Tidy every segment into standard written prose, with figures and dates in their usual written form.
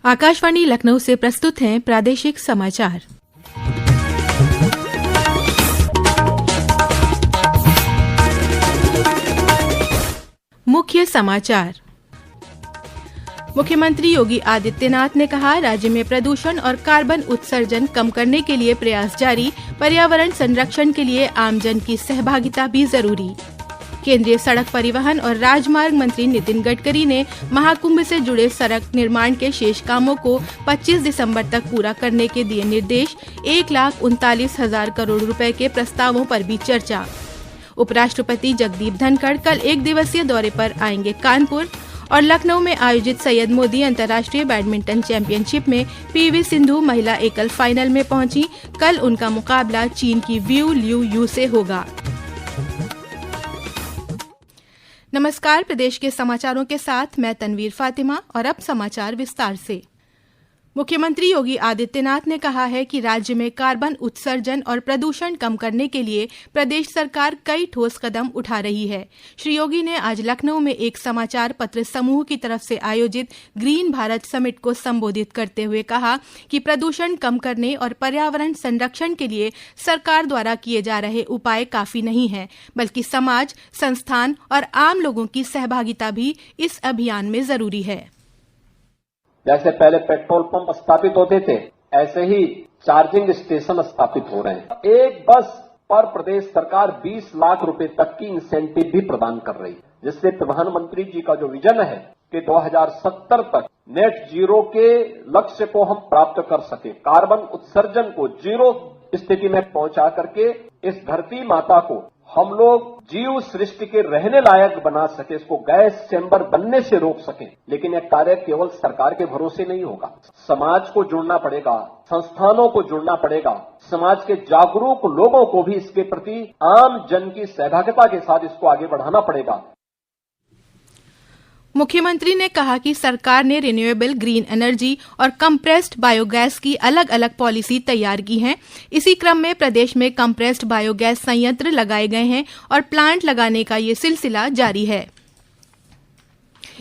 आकाशवाणी लखनऊ से प्रस्तुत हैं प्रादेशिक समाचार। मुख्य समाचार। मुख्यमंत्री योगी आदित्यनाथ ने कहा, राज्य में प्रदूषण और कार्बन उत्सर्जन कम करने के लिए प्रयास जारी, पर्यावरण संरक्षण के लिए आमजन की सहभागिता भी जरूरी। केंद्रीय सड़क परिवहन और राजमार्ग मंत्री नितिन गडकरी ने महाकुंभ से जुड़े सड़क निर्माण के शेष कामों को 25 दिसंबर तक पूरा करने के दिए निर्देश। 1,39,000 करोड़ रुपए के प्रस्तावों पर भी चर्चा। उपराष्ट्रपति जगदीप धनखड़ कल 1 दिवसीय दौरे पर आएंगे कानपुर। और लखनऊ में आयोजित सैयद मोदी अंतर्राष्ट्रीय बैडमिंटन चैंपियनशिप में पीवी सिंधु महिला एकल फाइनल में पहुंची। कल उनका मुकाबला चीन की व्यू लियू यू से होगा। नमस्कार, प्रदेश के समाचारों के साथ मैं तनवीर फातिमा और अब समाचार विस्तार से। मुख्यमंत्री योगी आदित्यनाथ ने कहा है कि राज्य में कार्बन उत्सर्जन और प्रदूषण कम करने के लिए प्रदेश सरकार कई ठोस कदम उठा रही है। श्री योगी ने आज लखनऊ में एक समाचार पत्र समूह की तरफ से आयोजित ग्रीन भारत समिट को संबोधित करते हुए कहा कि प्रदूषण कम करने और पर्यावरण संरक्षण के लिए सरकार द्वारा किए जा रहे उपाय काफी नहीं हैं, बल्कि समाज, संस्थान और आम लोगों की सहभागिता भी इस अभियान में जरूरी है। जैसे पहले पेट्रोल पंप स्थापित होते थे, ऐसे ही चार्जिंग स्टेशन स्थापित हो रहे हैं। एक बस पर प्रदेश सरकार 20 लाख रुपए तक की इंसेंटिव भी प्रदान कर रही है, जिससे प्रधानमंत्री जी का जो विजन है कि 2070 तक नेट जीरो के लक्ष्य को हम प्राप्त कर सके, कार्बन उत्सर्जन को जीरो स्थिति में पहुंचा करके इस धरती माता को हम लोग जीव सृष्टि के रहने लायक बना सके, इसको गैस चैम्बर बनने से रोक सके। लेकिन यह कार्य केवल सरकार के भरोसे नहीं होगा, समाज को जुड़ना पड़ेगा, संस्थानों को जुड़ना पड़ेगा, समाज के जागरूक लोगों को भी इसके प्रति आम जन की सहभागिता के साथ इसको आगे बढ़ाना पड़ेगा। मुख्यमंत्री ने कहा कि सरकार ने रिन्यूएबल ग्रीन एनर्जी और कंप्रेस्ड बायोगैस की अलग अलग पॉलिसी तैयार की है। इसी क्रम में प्रदेश में कंप्रेस्ड बायोगैस संयंत्र लगाए गए हैं और प्लांट लगाने का ये सिलसिला जारी है।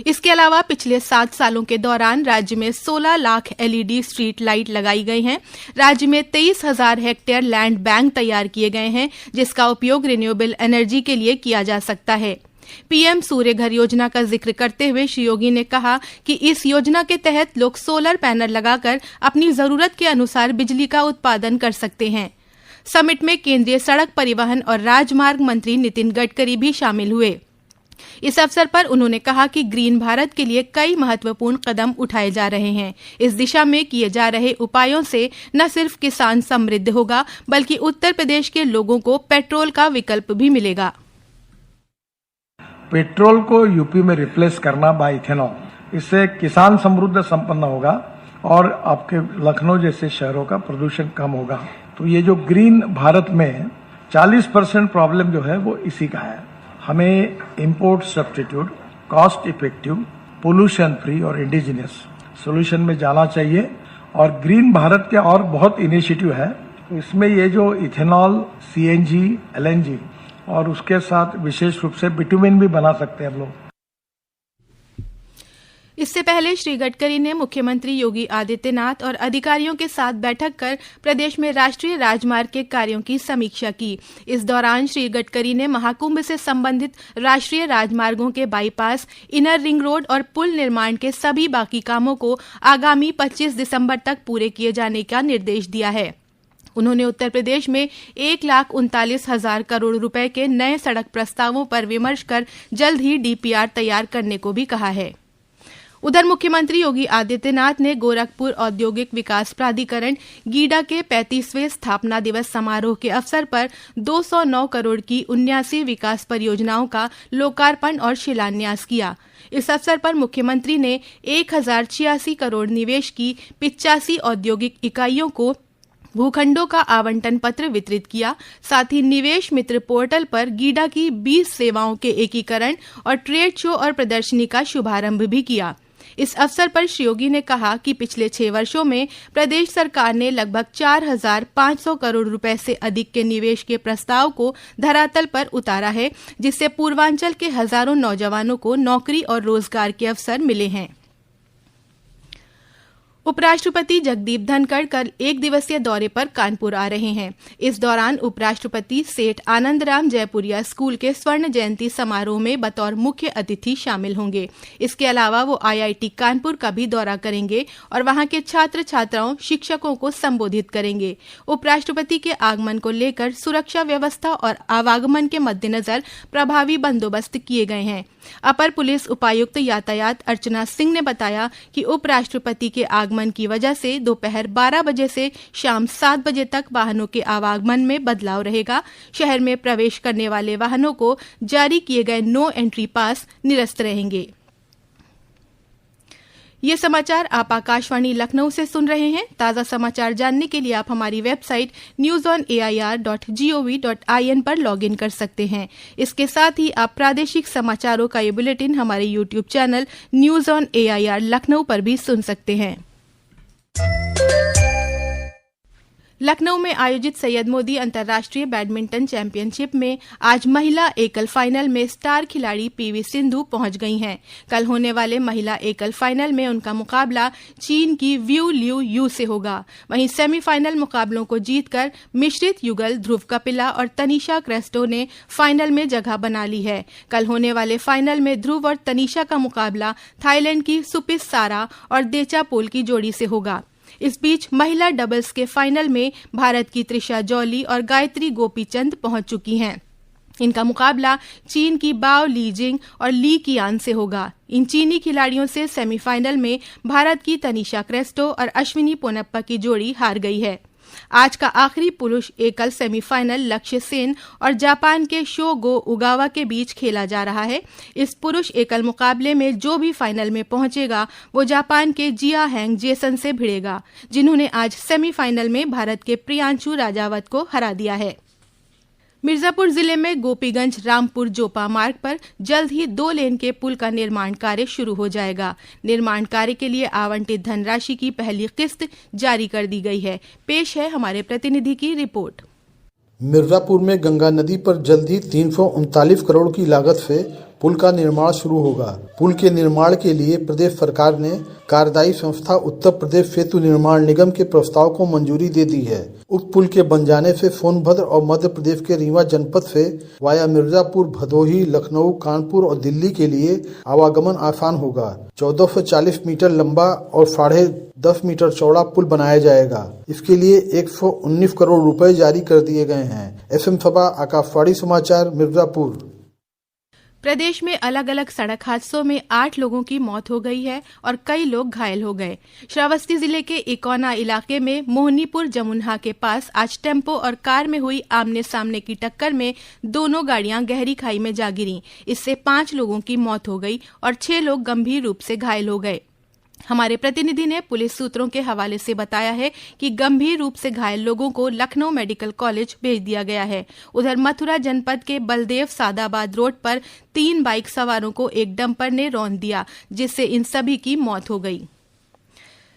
इसके अलावा पिछले 7 सालों के दौरान राज्य में 16 लाख एलईडी स्ट्रीट लाइट लगाई गई हैं। राज्य में 23,000 हेक्टेयर लैंड बैंक तैयार किए गए हैं, जिसका उपयोग रिन्यूएबल एनर्जी के लिए किया जा सकता है। पीएम सूर्य घर योजना का जिक्र करते हुए श्री योगी ने कहा कि इस योजना के तहत लोग सोलर पैनल लगाकर अपनी जरूरत के अनुसार बिजली का उत्पादन कर सकते हैं। समिट में केंद्रीय सड़क परिवहन और राजमार्ग मंत्री नितिन गडकरी भी शामिल हुए। इस अवसर पर उन्होंने कहा कि ग्रीन भारत के लिए कई महत्वपूर्ण कदम उठाए जा रहे हैं। इस दिशा में किए जा रहे उपायों से न सिर्फ किसान समृद्ध होगा, बल्कि उत्तर प्रदेश के लोगों को पेट्रोल का विकल्प भी मिलेगा। पेट्रोल को यूपी में रिप्लेस करना बाय इथेनॉल, इससे किसान समृद्ध संपन्न होगा और आपके लखनऊ जैसे शहरों का प्रदूषण कम होगा। तो ये जो ग्रीन भारत में 40% प्रॉब्लम जो है वो इसी का है। हमें import substitute, cost effective, pollution free और इंडिजिनियस सोल्यूशन में जाना चाहिए। और ग्रीन भारत के और बहुत इनिशिएटिव है, तो इसमें ये जो इथेनॉल, सीएनजी, एलएनजी और उसके साथ विशेष रूप से बिटुमिन भी बना सकते हैं हम लोग। इससे पहले श्री गडकरी ने मुख्यमंत्री योगी आदित्यनाथ और अधिकारियों के साथ बैठक कर प्रदेश में राष्ट्रीय राजमार्ग के कार्यों की समीक्षा की। इस दौरान श्री गडकरी ने महाकुंभ से संबंधित राष्ट्रीय राजमार्गों के बाईपास, इनर रिंग रोड और पुल निर्माण के सभी बाकी कामों को आगामी 25 दिसंबर तक पूरे किए जाने का निर्देश दिया है। उन्होंने उत्तर प्रदेश में 1,39,000 करोड़ रुपए के नए सड़क प्रस्तावों पर विमर्श कर जल्द ही डीपीआर तैयार करने को भी कहा है। उधर मुख्यमंत्री योगी आदित्यनाथ ने गोरखपुर औद्योगिक विकास प्राधिकरण गीडा के 35वें स्थापना दिवस समारोह के अवसर पर 209 करोड़ की 79 विकास परियोजनाओं का लोकार्पण और शिलान्यास किया। इस अवसर पर मुख्यमंत्री ने 1,086 करोड़ निवेश की 85 औद्योगिक इकाइयों को भूखंडों का आवंटन पत्र वितरित किया। साथ ही निवेश मित्र पोर्टल पर गीडा की 20 सेवाओं के एकीकरण और ट्रेड शो और प्रदर्शनी का शुभारंभ भी किया। इस अवसर पर श्री योगी ने कहा कि पिछले 6 वर्षों में प्रदेश सरकार ने लगभग 4,500 करोड़ रुपए से अधिक के निवेश के प्रस्ताव को धरातल पर उतारा है, जिससे पूर्वांचल के हजारों नौजवानों को नौकरी और रोजगार के अवसर मिले हैं। उपराष्ट्रपति जगदीप धनखड़ कल एक दिवसीय दौरे पर कानपुर आ रहे हैं। इस दौरान उपराष्ट्रपति सेठ आनंदराम जयपुरिया स्कूल के स्वर्ण जयंती समारोह में बतौर मुख्य अतिथि शामिल होंगे। इसके अलावा वो IIT कानपुर का भी दौरा करेंगे और वहां के छात्र छात्राओं शिक्षकों को संबोधित करेंगे। उपराष्ट्रपति के आगमन को लेकर सुरक्षा व्यवस्था और आवागमन के मद्देनजर प्रभावी बंदोबस्त किए गए हैं। अपर पुलिस उपायुक्त यातायात अर्चना सिंह ने बताया कि उपराष्ट्रपति के आगमन की वजह से दोपहर 12 बजे से शाम 7 बजे तक वाहनों के आवागमन में बदलाव रहेगा। शहर में प्रवेश करने वाले वाहनों को जारी किए गए नो एंट्री पास निरस्त रहेंगे। ये समाचार आप आकाशवाणी लखनऊ से सुन रहे हैं। ताज़ा समाचार जानने के लिए आप हमारी वेबसाइट newsonair.gov.in पर लॉगिन कर सकते हैं। इसके साथ ही आप प्रादेशिक समाचारों का ये बुलेटिन हमारे YouTube channel news on AIR Lucknow पर भी सुन सकते हैं। लखनऊ में आयोजित सैयद मोदी अंतर्राष्ट्रीय बैडमिंटन चैंपियनशिप में आज महिला एकल फाइनल में स्टार खिलाड़ी PV सिंधु पहुंच गई हैं। कल होने वाले महिला एकल फाइनल में उनका मुकाबला चीन की व्यू लियू यू से होगा। वहीं सेमीफाइनल मुकाबलों को जीतकर मिश्रित युगल ध्रुव कपिला और तनीषा क्रेस्टो ने फाइनल में जगह बना ली है। कल होने वाले फाइनल में ध्रुव और तनीषा का मुकाबला थाईलैंड की सुपिस सारा और देचा पोल की जोड़ी से होगा। इस बीच महिला डबल्स के फाइनल में भारत की त्रिशा जॉली और गायत्री गोपीचंद पहुंच चुकी हैं। इनका मुकाबला चीन की बाओ लीजिंग और ली कियान से होगा। इन चीनी खिलाड़ियों से सेमीफाइनल में भारत की तनीषा क्रेस्टो और अश्विनी पोनप्पा की जोड़ी हार गई है। आज का आखिरी पुरुष एकल सेमीफाइनल लक्ष्य सेन और जापान के शोगो उगावा के बीच खेला जा रहा है। इस पुरुष एकल मुकाबले में जो भी फाइनल में पहुंचेगा वो जापान के जिया हैंग जेसन से भिड़ेगा, जिन्होंने आज सेमीफाइनल में भारत के प्रियांशु राजावत को हरा दिया है। मिर्जापुर जिले में गोपीगंज रामपुर जोपा मार्ग पर जल्द ही 2 लेन के पुल का निर्माण कार्य शुरू हो जाएगा। निर्माण कार्य के लिए आवंटित धनराशि की पहली किस्त जारी कर दी गई है। पेश है हमारे प्रतिनिधि की रिपोर्ट। मिर्जापुर में गंगा नदी पर जल्द ही 339 करोड़ की लागत से पुल का निर्माण शुरू होगा। पुल के निर्माण के लिए प्रदेश सरकार ने कार्यदायी संस्था उत्तर प्रदेश सेतु निर्माण निगम के प्रस्ताव को मंजूरी दे दी है। उक्त पुल के बन जाने से सोनभद्र और मध्य प्रदेश के रीवा जनपद से वाया मिर्जापुर, भदोही, लखनऊ, कानपुर और दिल्ली के लिए आवागमन आसान होगा। 1440 मीटर लंबा और 10.5 मीटर चौड़ा पुल बनाया जाएगा। इसके लिए 119 करोड़ रुपए जारी कर दिए गए हैं। SM सभा, आकाशवाणी समाचार, मिर्जापुर। प्रदेश में अलग अलग सड़क हादसों में 8 लोगों की मौत हो गई है और कई लोग घायल हो गए। श्रावस्ती जिले के इकौना इलाके में मोहनीपुर जमुनहा के पास आज टेम्पो और कार में हुई आमने सामने की टक्कर में दोनों गाड़ियां गहरी खाई में जा गिरी। इससे 5 लोगों की मौत हो गई और 6 लोग गंभीर रूप से घायल हो गए। हमारे प्रतिनिधि ने पुलिस सूत्रों के हवाले से बताया है कि गंभीर रूप से घायल लोगों को लखनऊ मेडिकल कॉलेज भेज दिया गया है। उधर मथुरा जनपद के बलदेव सादाबाद रोड पर 3 बाइक सवारों को एक डंपर ने रौंद दिया, जिससे इन सभी की मौत हो गई।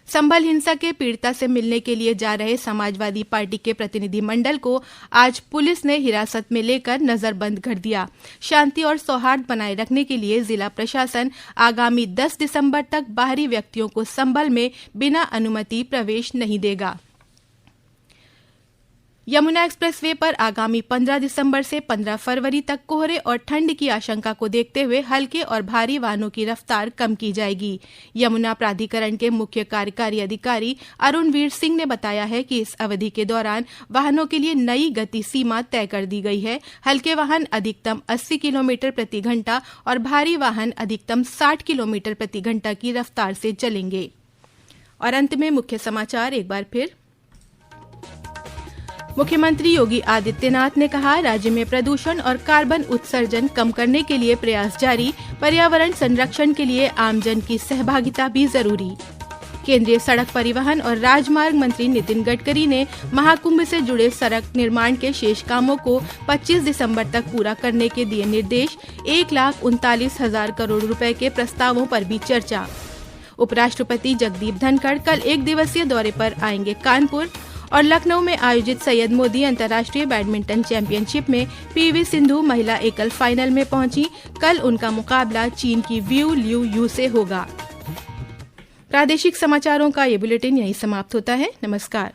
संभल हिंसा के पीड़िता से मिलने के लिए जा रहे समाजवादी पार्टी के प्रतिनिधि मंडल को आज पुलिस ने हिरासत में लेकर नजरबंद कर दिया। शांति और सौहार्द बनाए रखने के लिए जिला प्रशासन आगामी 10 दिसंबर तक बाहरी व्यक्तियों को संभल में बिना अनुमति प्रवेश नहीं देगा। यमुना एक्सप्रेसवे पर आगामी 15 दिसंबर से 15 फरवरी तक कोहरे और ठंड की आशंका को देखते हुए हल्के और भारी वाहनों की रफ्तार कम की जाएगी। यमुना प्राधिकरण के मुख्य कार्यकारी अधिकारी अरुणवीर सिंह ने बताया है कि इस अवधि के दौरान वाहनों के लिए नई गति सीमा तय कर दी गई है। हल्के वाहन अधिकतम 80 किलोमीटर प्रति घंटा और भारी वाहन अधिकतम 60 किलोमीटर प्रति घंटा की रफ्तार से चलेंगे। और अंत में मुख्य समाचार एक बार फिर। मुख्यमंत्री योगी आदित्यनाथ ने कहा, राज्य में प्रदूषण और कार्बन उत्सर्जन कम करने के लिए प्रयास जारी, पर्यावरण संरक्षण के लिए आमजन की सहभागिता भी जरूरी। केंद्रीय सड़क परिवहन और राजमार्ग मंत्री नितिन गडकरी ने महाकुंभ से जुड़े सड़क निर्माण के शेष कामों को 25 दिसंबर तक पूरा करने के दिए निर्देश। 1,39,000 करोड़ रुपए के प्रस्तावों पर भी चर्चा। उपराष्ट्रपति जगदीप धनखड़ कल 1 दिवसीय दौरे पर आएंगे कानपुर। और लखनऊ में आयोजित सैयद मोदी अंतर्राष्ट्रीय बैडमिंटन चैंपियनशिप में PV सिंधु महिला एकल फाइनल में पहुंची। कल उनका मुकाबला चीन की व्यू लियू यू से होगा। प्रादेशिक समाचारों का ये बुलेटिन यहीं समाप्त होता है। नमस्कार।